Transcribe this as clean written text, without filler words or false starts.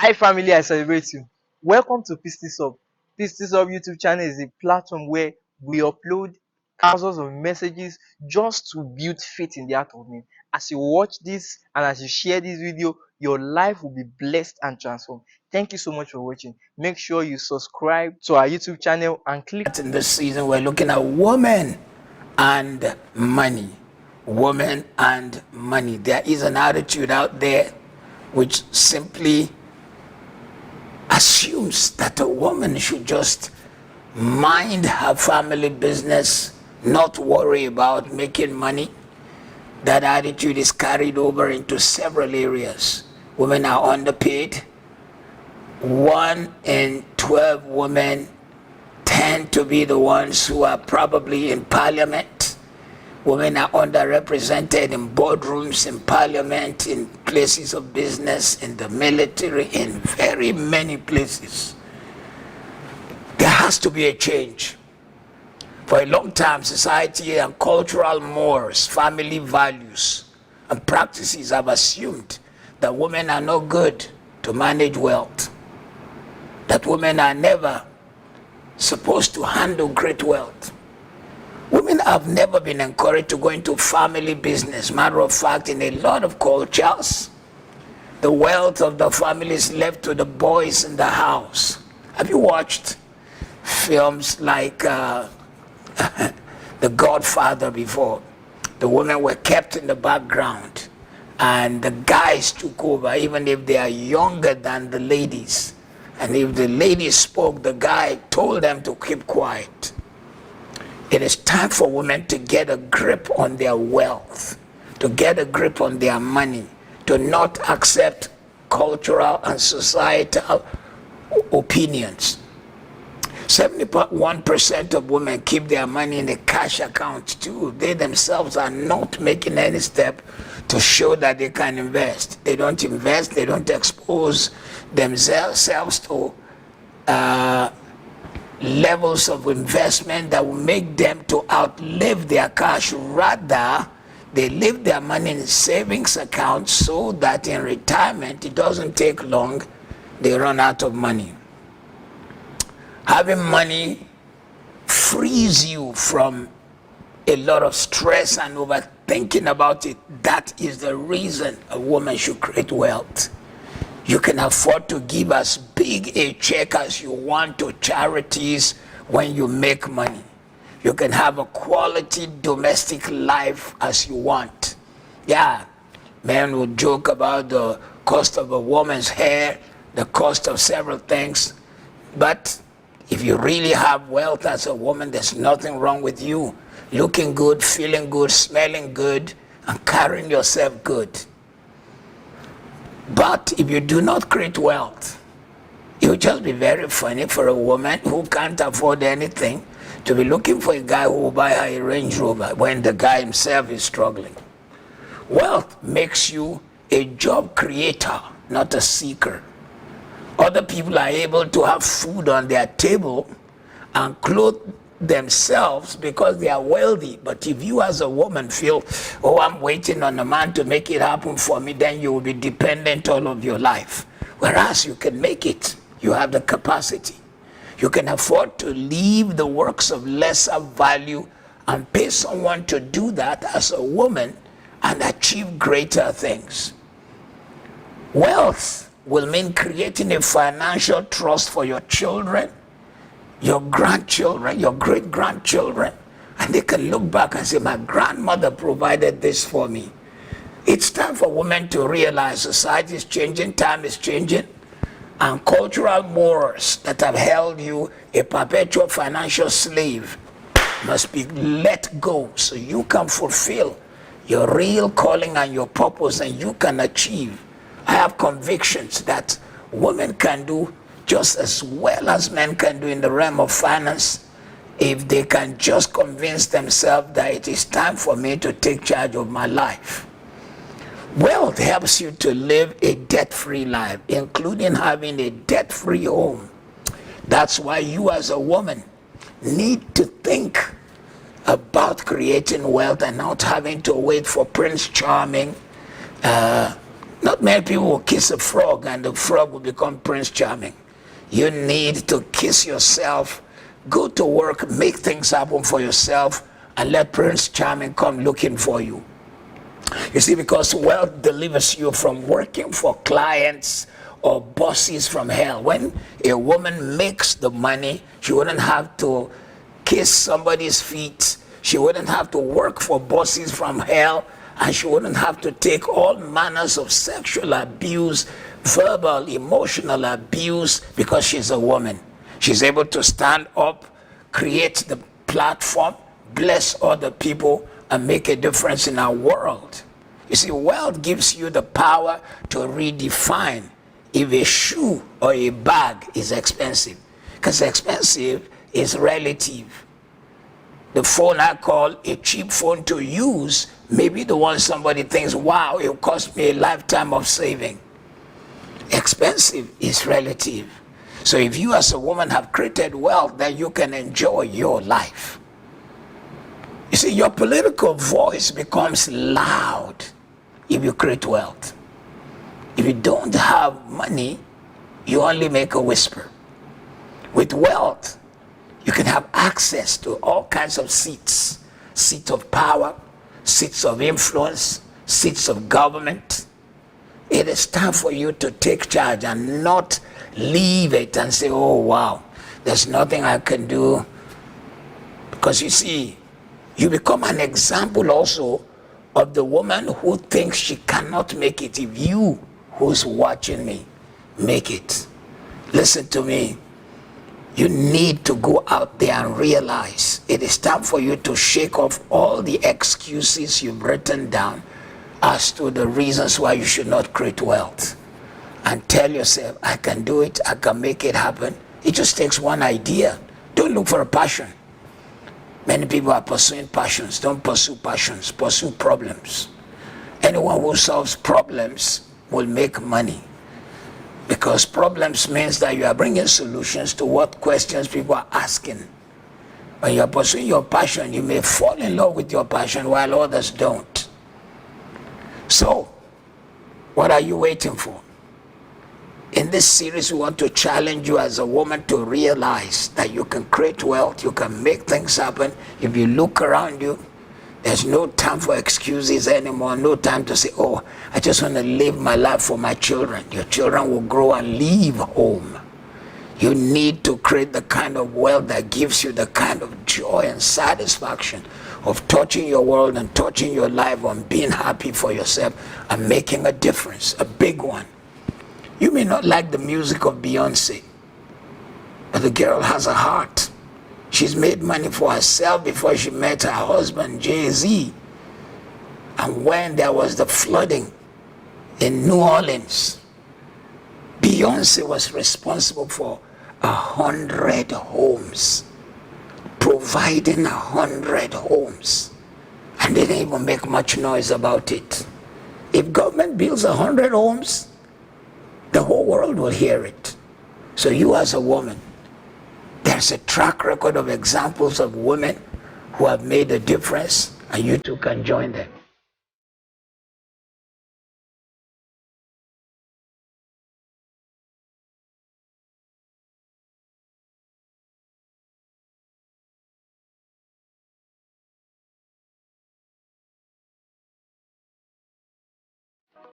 Hi family, I celebrate you. Welcome to Pistis Hub. Pistis Hub YouTube channel is a platform where we upload thousands of messages just to build faith in the heart of men. As you watch this and as you share this video, your life will be blessed and transformed. Thank you so much for watching. Make sure you subscribe to our YouTube channel and click. In this season, we're looking at women and money. Women and money. There is an attitude out there which simply assumes that a woman should just mind her family business, not worry about making money. That attitude is carried over into several areas. Women are underpaid. 1 in 12 women tend to be the ones who are probably in parliament. Women are underrepresented in boardrooms, in parliament, in places of business, in the military, in very many places. There has to be a change. For a long time, society and cultural mores, family values, and practices have assumed that women are not good to manage wealth, that women are never supposed to handle great wealth. Women have never been encouraged to go into family business. Matter of fact, in a lot of cultures, the wealth of the family is left to the boys in the house. Have you watched films like The Godfather before? The women were kept in the background and the guys took over, even if they are younger than the ladies. And if the ladies spoke, the guy told them to keep quiet. It is time for women to get a grip on their wealth, to get a grip on their money, to not accept cultural and societal opinions. 71% of women keep their money in a cash account too. They themselves are not making any step to show that they can invest. They don't invest, they don't expose themselves to levels of investment that will make them to outlive their cash. Rather, they leave their money in savings accounts so that in retirement, it doesn't take long, they run out of money. Having money frees you from a lot of stress and overthinking about it. That is the reason a woman should create wealth. You can afford to give as big a check as you want to charities when you make money. You can have a quality domestic life as you want. Yeah, men will joke about the cost of a woman's hair, the cost of several things. But if you really have wealth as a woman, there's nothing wrong with you looking good, feeling good, smelling good, and carrying yourself good. But if you do not create wealth, it will just be very funny for a woman who can't afford anything to be looking for a guy who will buy her a Range Rover when the guy himself is struggling. Wealth makes you a job creator, not a seeker. Other people are able to have food on their table and clothe themselves because they are wealthy. But if you as a woman feel, oh, I'm waiting on a man to make it happen for me, then you will be dependent all of your life. Whereas you can make it. You have the capacity. You can afford to leave the works of lesser value and pay someone to do that as a woman and achieve greater things. Wealth will mean creating a financial trust for your children, your grandchildren, your great-grandchildren, and they can look back and say, my grandmother provided this for me. It's time for women to realize society is changing, time is changing, and cultural mores that have held you a perpetual financial slave must be let go so you can fulfill your real calling and your purpose, and you can achieve. I have convictions that women can do just as well as men can do in the realm of finance if they can just convince themselves that it is time for me to take charge of my life. Wealth helps you to live a debt-free life, including having a debt-free home. That's why you as a woman need to think about creating wealth and not having to wait for Prince Charming, Not many people will kiss a frog and the frog will become Prince Charming. You need to kiss yourself, go to work, make things happen for yourself, and let Prince Charming come looking for you. You see, because wealth delivers you from working for clients or bosses from hell. When a woman makes the money, she wouldn't have to kiss somebody's feet. She wouldn't have to work for bosses from hell, and she wouldn't have to take all manners of sexual abuse, verbal, emotional abuse, because she's a woman. She's able to stand up, create the platform, bless other people, and make a difference in our world. You see, wealth gives you the power to redefine if a shoe or a bag is expensive. Because expensive is relative. The phone I call a cheap phone to use may be the one somebody thinks, wow, it cost me a lifetime of saving. Expensive is relative. So if you as a woman have created wealth, then you can enjoy your life. You see, your political voice becomes loud if you create wealth. If you don't have money, you only make a whisper. With wealth, you can have access to all kinds of seats of power, seats of influence, seats of government. It is time for you to take charge and not leave it and say, oh wow, there's nothing I can do. Because you see, you become an example also of the woman who thinks she cannot make it if you, who's watching me, make it. Listen to me. You need to go out there and realize it is time for you to shake off all the excuses you've written down as to the reasons why you should not create wealth. And tell yourself, I can do it, I can make it happen. It just takes one idea. Don't look for a passion. Many people are pursuing passions. Don't pursue passions, pursue problems. Anyone who solves problems will make money. Because problems means that you are bringing solutions to what questions people are asking. When you are pursuing your passion, you may fall in love with your passion while others don't. So, what are you waiting for? In this series, we want to challenge you as a woman to realize that you can create wealth, you can make things happen. If you look around you, there's no time for excuses anymore, no time to say, oh, I just want to live my life for my children. Your children will grow and leave home. You need to create the kind of wealth that gives you the kind of joy and satisfaction of touching your world and touching your life and being happy for yourself and making a difference, a big one. You may not like the music of Beyonce, but the girl has a heart. She's made money for herself before she met her husband, Jay-Z. And when there was the flooding in New Orleans, Beyonce was responsible for 100 homes, providing 100 homes. And they didn't even make much noise about it. If government builds 100 homes, the whole world will hear it. So you as a woman, there's a track record of examples of women who have made a difference, and you too can join them.